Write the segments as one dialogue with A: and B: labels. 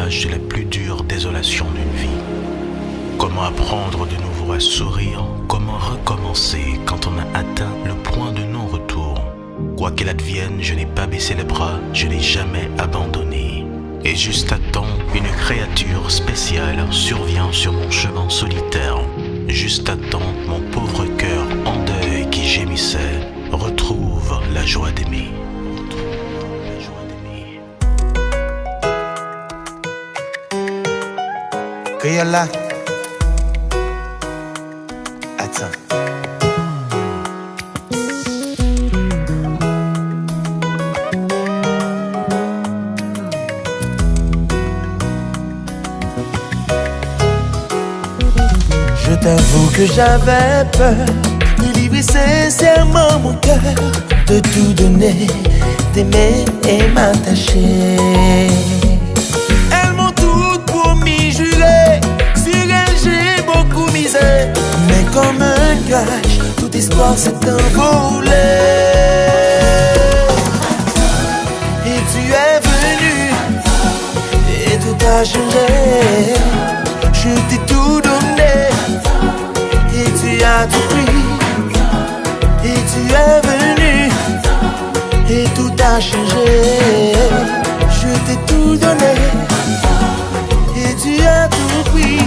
A: l'image de la plus dure désolation d'une vie. Comment apprendre de nouveau à sourire? Comment recommencer quand on a atteint le point de non-retour? Quoi qu'il advienne, je n'ai pas baissé les bras, je n'ai jamais abandonné. Et juste à temps, une créature spéciale survient sur mon chemin solitaire. Juste à temps, mon pauvre cœur en deuil qui gémissait retrouve la joie d'aimer.
B: Kriola. Attends. Je t'avoue que j'avais peur de livrer sincèrement mon cœur, de tout donner, d'aimer et m'attacher. Elles m'ont toutes promis, juré, sur elles j'ai beaucoup misé. Mais comme un gage, tout espoir s'est envolé. Et tu es venu, et tout a changé. Je t'ai tout donné, et tu as tout pris. Et tu es venu, et tout a changé. Je t'ai tout donné, et tu as tout pris.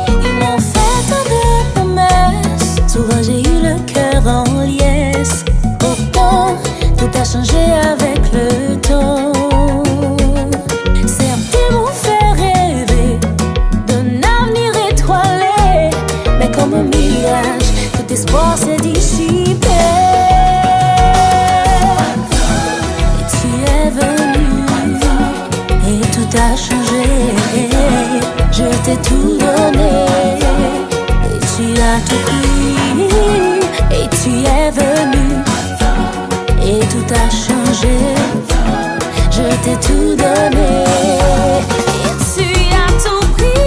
C: Ils m'ont fait tant de promesses, souvent j'ai eu le cœur en liesse. Pourtant, tout a changé avec le temps. Certes, ils m'ont fait rêver d'un avenir étoilé, mais comme un mirage, tout espoir s'est dissipé. Et tu es venu, et tout a changé. Je t'ai tout donné, et tu as tout pris. Et tu es venu, et tout a changé. Je t'ai tout donné, et tu as tout pris.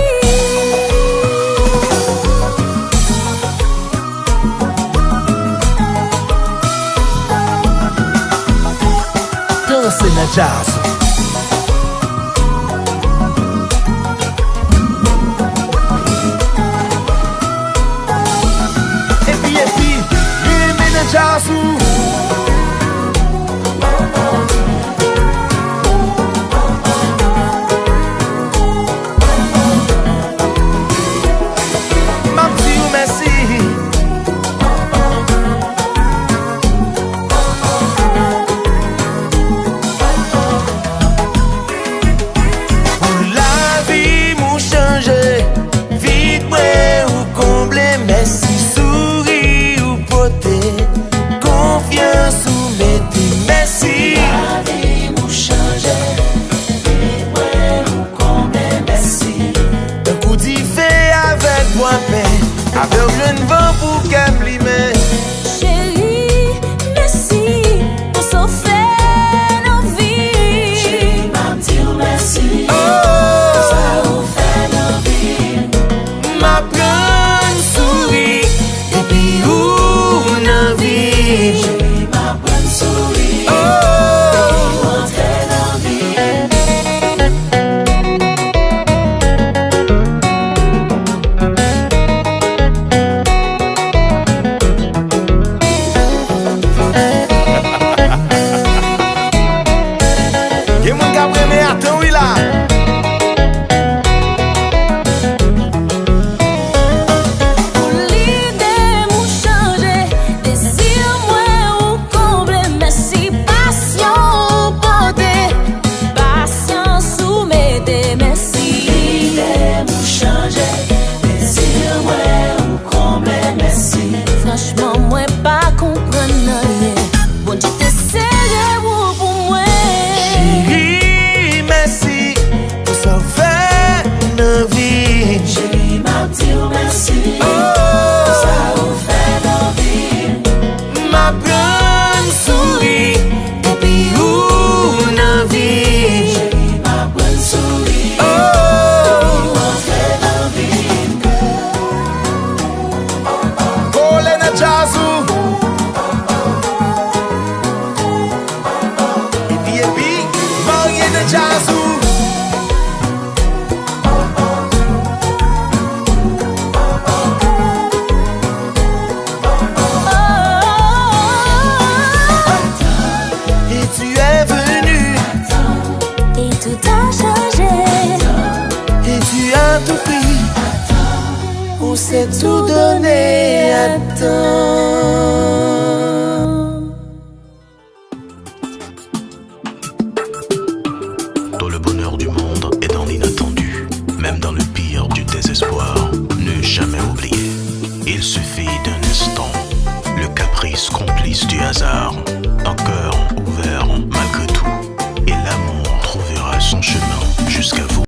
B: Danse na jazz. Et puis, lui na jazz.
A: Tout le bonheur du monde est dans l'inattendu, même dans le pire du désespoir. Ne jamais oublier, il suffit d'un instant, le caprice complice du hasard.